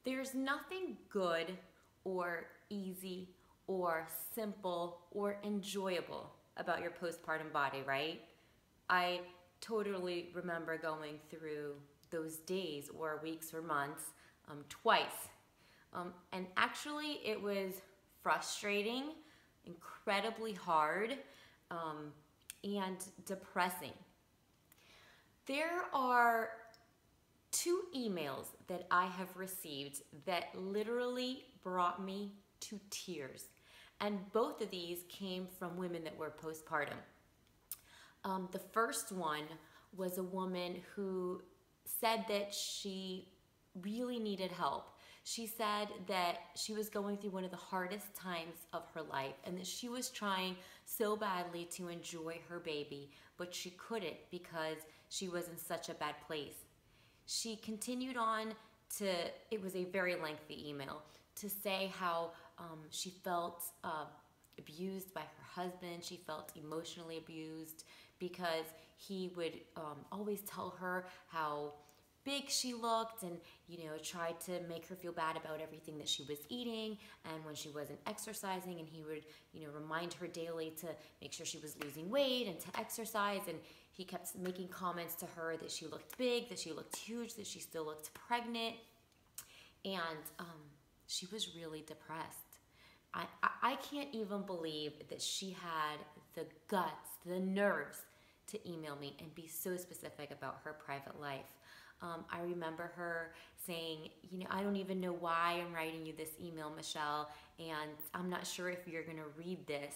There's nothing good or easy or simple or enjoyable about your postpartum body, right? I totally remember going through those days or weeks or months twice. And actually, it was frustrating, incredibly hard, and depressing. There are two emails that I have received that literally brought me to tears. And both of these came from women that were postpartum. The first one was a woman who said that she really needed help. She said that she was going through one of the hardest times of her life and that she was trying so badly to enjoy her baby, but she couldn't because she was in such a bad place. She continued on to, it was a very lengthy email, to say how she felt abused by her husband. She felt emotionally abused because he would always tell her how big she looked and tried to make her feel bad about everything that she was eating and when she wasn't exercising, and he would remind her daily to make sure she was losing weight and to exercise, and he kept making comments to her that she looked big, that she looked huge, that she still looked pregnant, and she was really depressed. I can't even believe that she had the guts, the nerves to email me and be so specific about her private life. I remember her saying, I don't even know why I'm writing you this email, Michelle, and I'm not sure if you're going to read this,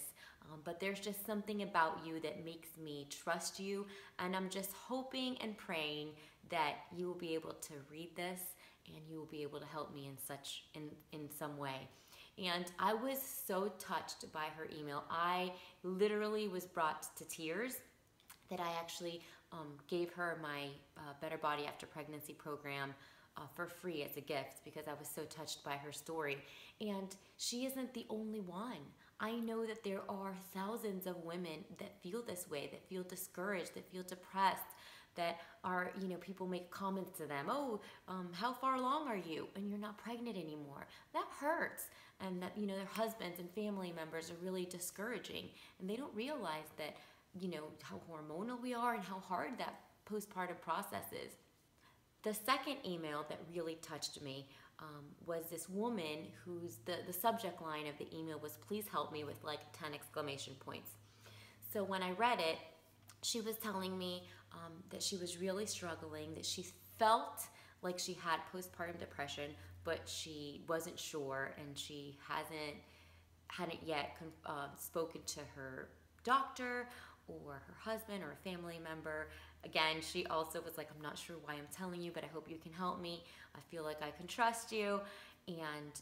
but there's just something about you that makes me trust you, and I'm just hoping and praying that you will be able to read this and you will be able to help me in some way. And I was so touched by her email. I literally was brought to tears that I actually gave her my Better Body After Pregnancy program for free as a gift because I was so touched by her story. And she isn't the only one. I know that there are thousands of women that feel this way, that feel discouraged, that feel depressed, that are, people make comments to them, how far along are you? And you're not pregnant anymore. That hurts. And that, their husbands and family members are really discouraging. And they don't realize that, how hormonal we are and how hard that postpartum process is. The second email that really touched me was this woman whose, the subject line of the email was, please help me, with like 10 exclamation points. So when I read it, she was telling me that she was really struggling, that she felt like she had postpartum depression, but she wasn't sure, and she hadn't yet spoken to her doctor or her husband or a family member. Again, she also was like, I'm not sure why I'm telling you, but I hope you can help me. I feel like I can trust you. And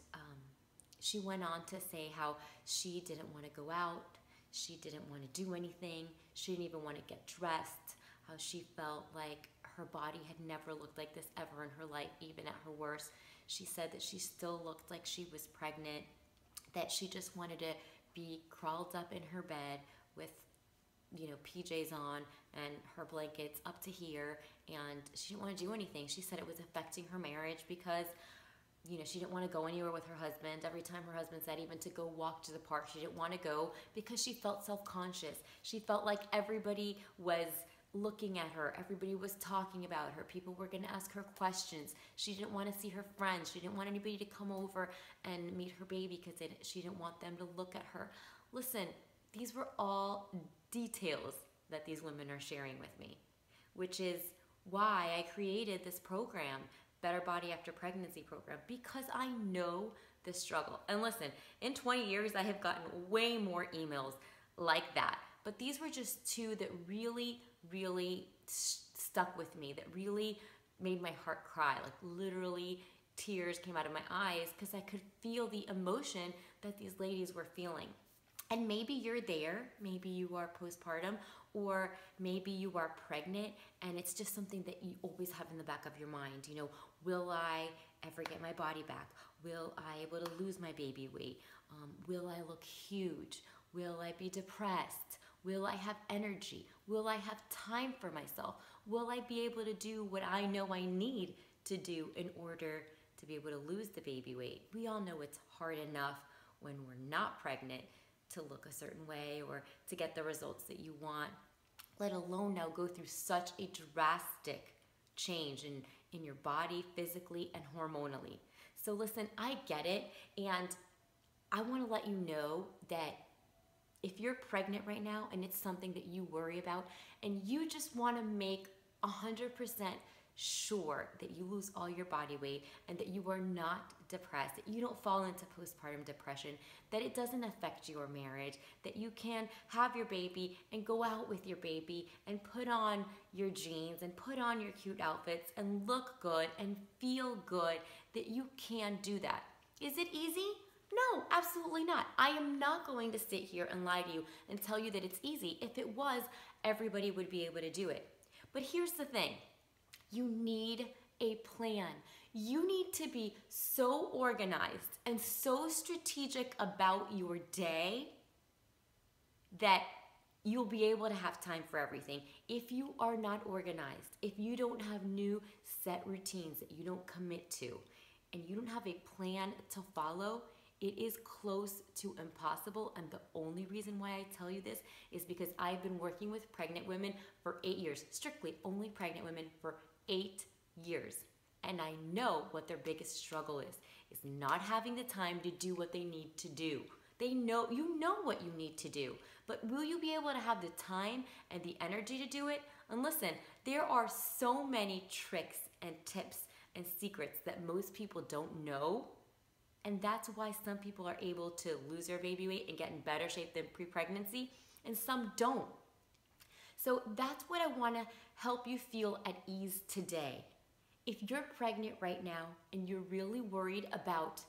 she went on to say how she didn't want to go out. She didn't want to do anything. She didn't even want to get dressed. How she felt like her body had never looked like this ever in her life, even at her worst. She said that she still looked like she was pregnant, that she just wanted to be crawled up in her bed with PJs on and her blankets up to here, and she didn't want to do anything. She said it was affecting her marriage because she didn't want to go anywhere with her husband. Every time her husband said even to go walk to the park, she didn't want to go because she felt self-conscious. She felt like everybody was looking at her. Everybody was talking about her. People were going to ask her questions. She didn't want to see her friends. She didn't want anybody to come over and meet her baby because she didn't want them to look at her. Listen, these were all details that these women are sharing with me, which is why I created this program, Better Body After Pregnancy program, because I know the struggle. And listen, in 20 years, I have gotten way more emails like that. But these were just two that really, really stuck with me, that really made my heart cry. Like literally tears came out of my eyes because I could feel the emotion that these ladies were feeling. And maybe you're there, maybe you are postpartum, or maybe you are pregnant, and it's just something that you always have in the back of your mind. Will I ever get my body back? Will I be able to lose my baby weight? Will I look huge? Will I be depressed? Will I have energy? Will I have time for myself? Will I be able to do what I know I need to do in order to be able to lose the baby weight. We all know it's hard enough when we're not pregnant to look a certain way or to get the results that you want, let alone now go through such a drastic change in your body, physically and hormonally. So listen, I get it, and I want to let you know that if you're pregnant right now and it's something that you worry about and you just want to make 100% sure that you lose all your body weight and that you are not depressed, that you don't fall into postpartum depression, that it doesn't affect your marriage, that you can have your baby and go out with your baby and put on your jeans and put on your cute outfits and look good and feel good, that you can do that. Is it easy? No, absolutely not. I am not going to sit here and lie to you and tell you that it's easy. If it was, everybody would be able to do it. But here's the thing. You need a plan. You need to be so organized and so strategic about your day that you'll be able to have time for everything. If you are not organized, if you don't have new set routines that you don't commit to, and you don't have a plan to follow, it is close to impossible. And the only reason why I tell you this is because I've been working with pregnant women for 8 years, strictly only pregnant women for 8 years. And I know what their biggest struggle is not having the time to do what they need to do. They know, you know what you need to do, but will you be able to have the time and the energy to do it? And listen, there are so many tricks and tips and secrets that most people don't know. And that's why some people are able to lose their baby weight and get in better shape than pre-pregnancy, and some don't. So that's what I want to help you feel at ease today. If you're pregnant right now and you're really worried about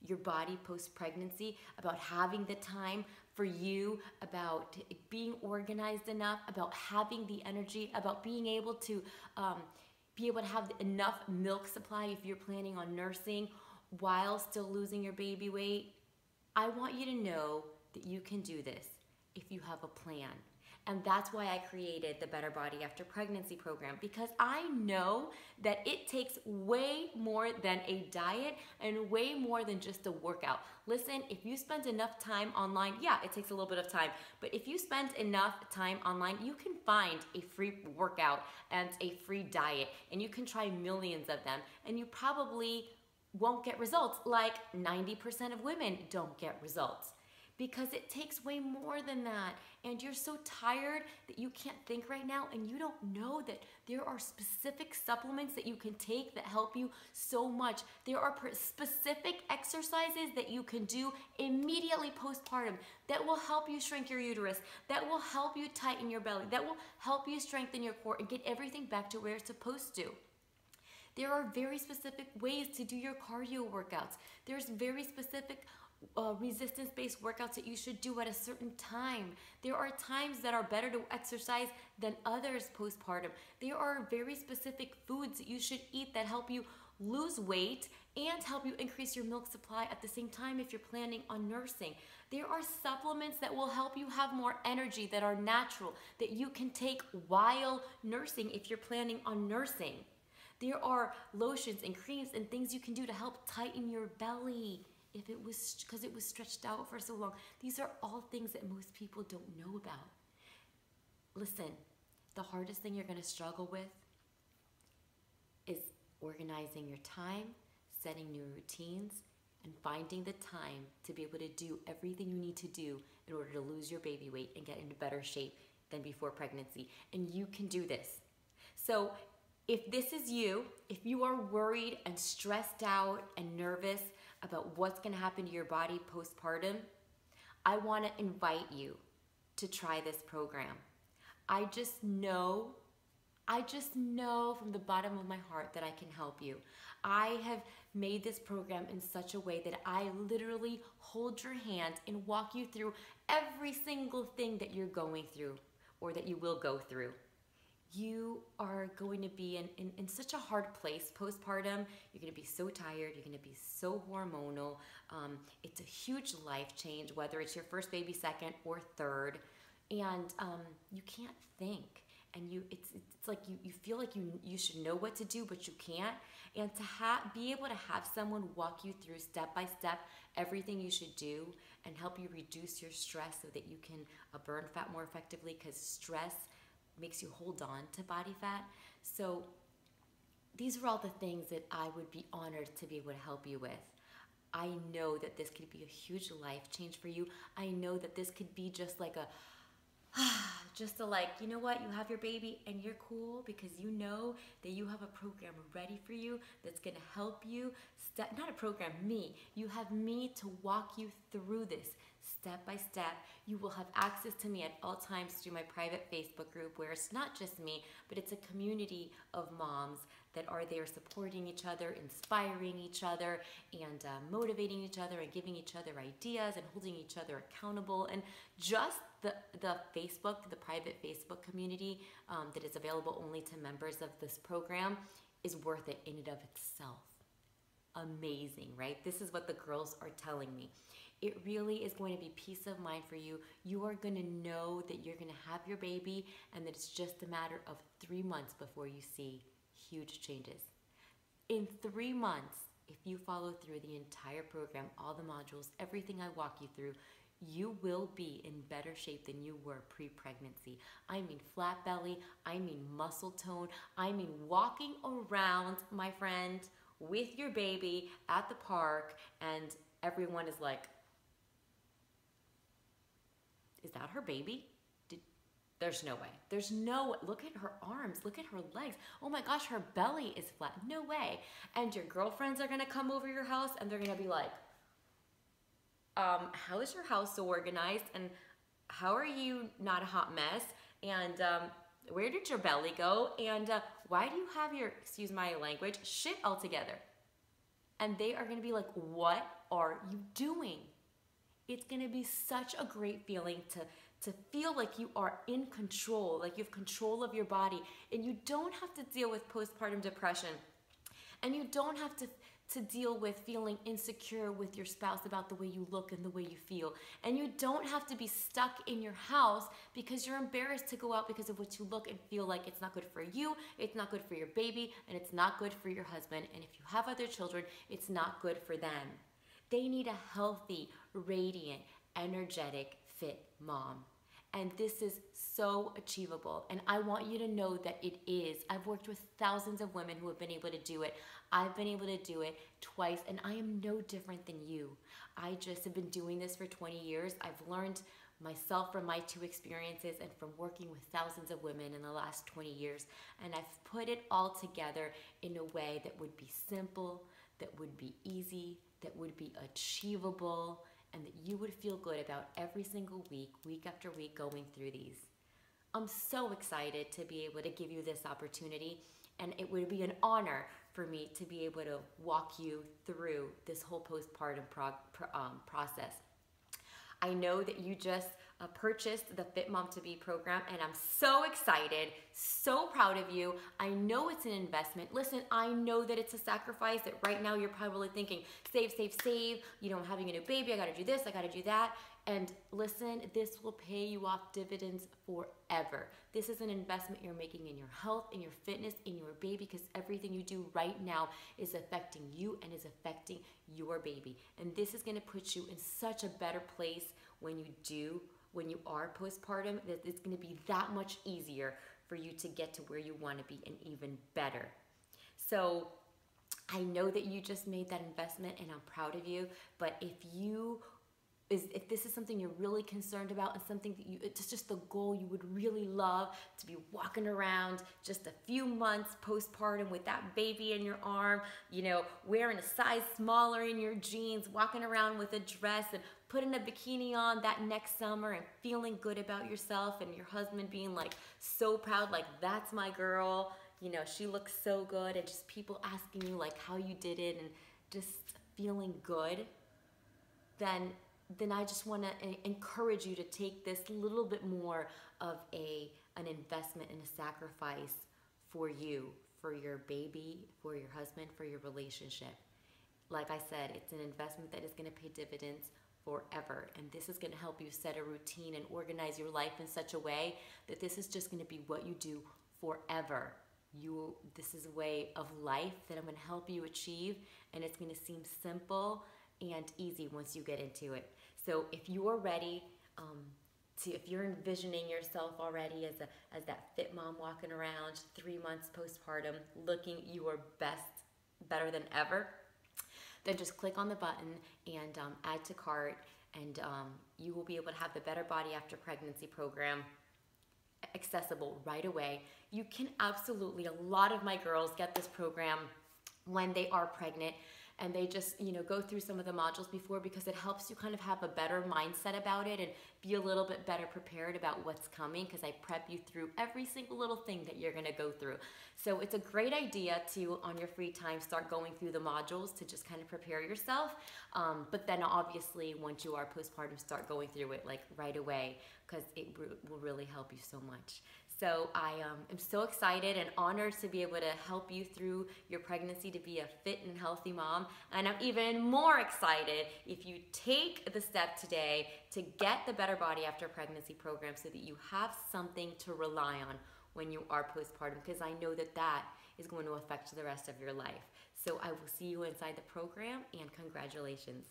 your body post-pregnancy, about having the time for you, about being organized enough, about having the energy, about being able to have enough milk supply if you're planning on nursing while still losing your baby weight, I want you to know that you can do this if you have a plan. And that's why I created the Better Body After Pregnancy program, because I know that it takes way more than a diet and way more than just a workout. Listen, if you spend enough time online, yeah, it takes a little bit of time, but if you spend enough time online, you can find a free workout and a free diet, and you can try millions of them, and you probably won't get results, like 90% of women don't get results, because it takes way more than that. And you're so tired that you can't think right now, and you don't know that there are specific supplements that you can take that help you so much. There are specific exercises that you can do immediately postpartum that will help you shrink your uterus, that will help you tighten your belly, that will help you strengthen your core and get everything back to where it's supposed to. There are very specific ways to do your cardio workouts. There's very specific resistance-based workouts that you should do at a certain time. There are times that are better to exercise than others postpartum. There are very specific foods that you should eat that help you lose weight and help you increase your milk supply at the same time if you're planning on nursing. There are supplements that will help you have more energy, that are natural, that you can take while nursing if you're planning on nursing. There are lotions and creams and things you can do to help tighten your belly because it was stretched out for so long. These are all things that most people don't know about. Listen, the hardest thing you're going to struggle with is organizing your time, setting new routines, and finding the time to be able to do everything you need to do in order to lose your baby weight and get into better shape than before pregnancy. And you can do this. So if this is you, if you are worried and stressed out and nervous about what's going to happen to your body postpartum, I want to invite you to try this program. I just know from the bottom of my heart that I can help you. I have made this program in such a way that I literally hold your hand and walk you through every single thing that you're going through or that you will go through. You are going to be in such a hard place postpartum. You're going to be so tired. You're going to be so hormonal. It's a huge life change, whether it's your first baby, second, or third. And you can't think. and it's like you feel like you should know what to do, but you can't. And to be able to have someone walk you through step by step everything you should do and help you reduce your stress so that you can burn fat more effectively, because stress makes you hold on to body fat. So these are all the things that I would be honored to be able to help you with. I know that this could be a huge life change for you. I know that this could be just like you know what, you have your baby and you're cool because you know that you have a program ready for you that's going to help you. Not a program, me. You have me to walk you through this step by step. You will have access to me at all times through my private Facebook group, where it's not just me, but it's a community of moms that are there supporting each other, inspiring each other, and motivating each other, and giving each other ideas, and holding each other accountable. And just the private Facebook community that is available only to members of this program is worth it in and of itself. Amazing, right? This is what the girls are telling me. It really is going to be peace of mind for you. You are going to know that you're going to have your baby, and that it's just a matter of 3 months before you see huge changes. In 3 months, if you follow through the entire program, all the modules, everything I walk you through, you will be in better shape than you were pre-pregnancy. I mean flat belly, I mean muscle tone, I mean walking around, my friend, with your baby at the park, and everyone is like, is that her baby? There's no way. There's no, look at her arms, look at her legs. Oh my gosh, her belly is flat. No way. And your girlfriends are gonna come over your house and they're gonna be like, how is your house so organized? And how are you not a hot mess? And where did your belly go? And why do you have your, excuse my language, shit all together? And they are gonna be like, what are you doing? It's gonna be such a great feeling to feel like you are in control, like you have control of your body, and you don't have to deal with postpartum depression, and you don't have to deal with feeling insecure with your spouse about the way you look and the way you feel, and you don't have to be stuck in your house because you're embarrassed to go out because of what you look and feel like. It's not good for you, it's not good for your baby, and it's not good for your husband, and if you have other children, it's not good for them. They need a healthy, radiant, energetic, fit mom. And this is so achievable. And I want you to know that it is. I've worked with thousands of women who have been able to do it. I've been able to do it twice, and I am no different than you. I just have been doing this for 20 years. I've learned myself from my 2 experiences and from working with thousands of women in the last 20 years. And I've put it all together in a way that would be simple, that would be easy, that would be achievable, and that you would feel good about every single week, week after week, going through these. I'm so excited to be able to give you this opportunity, and it would be an honor for me to be able to walk you through this whole postpartum process. I know that you just purchased the Fit Mom to Be program, and I'm so excited, so proud of you. I know it's an investment. Listen, I know that it's a sacrifice, that right now you're probably thinking, save, save, save, you know, I'm having a new baby, I gotta do this, I gotta do that. And listen, this will pay you off dividends forever. This is an investment you're making in your health, in your fitness, in your baby, because everything you do right now is affecting you and is affecting your baby. And this is gonna put you in such a better place when you are postpartum, that it's gonna be that much easier for you to get to where you wanna be, and even better. So I know that you just made that investment, and I'm proud of you, but if this is something you're really concerned about, and something that it's just the goal you would really love to be walking around just a few months postpartum with that baby in your arm, you know, wearing a size smaller in your jeans, walking around with a dress, and putting a bikini on that next summer, and feeling good about yourself, and your husband being like so proud, like, that's my girl, you know, she looks so good, and just people asking you like how you did it, and just feeling good, then I just want to encourage you to take this little bit more of an investment and a sacrifice for you, for your baby, for your husband, for your relationship. Like I said, it's an investment that is going to pay dividends forever. And this is going to help you set a routine and organize your life in such a way that this is just going to be what you do forever. This is a way of life that I'm going to help you achieve, and it's going to seem simple and easy once you get into it. So if you're ready, if you're envisioning yourself already as that fit mom walking around 3 months postpartum, looking your best, better than ever, then just click on the button and add to cart, and you will be able to have the Better Body After Pregnancy program accessible right away. You can absolutely, a lot of my girls get this program when they are pregnant, and they just, go through some of the modules before, because it helps you kind of have a better mindset about it and be a little bit better prepared about what's coming, because I prep you through every single little thing that you're going to go through. So it's a great idea to, on your free time, start going through the modules to just kind of prepare yourself. But then obviously once you are postpartum, start going through it like right away, because it will really help you so much. So I am so excited and honored to be able to help you through your pregnancy to be a fit and healthy mom. And I'm even more excited if you take the step today to get the Better Body After Pregnancy program, so that you have something to rely on when you are postpartum, because I know that that is going to affect the rest of your life. So I will see you inside the program, and congratulations.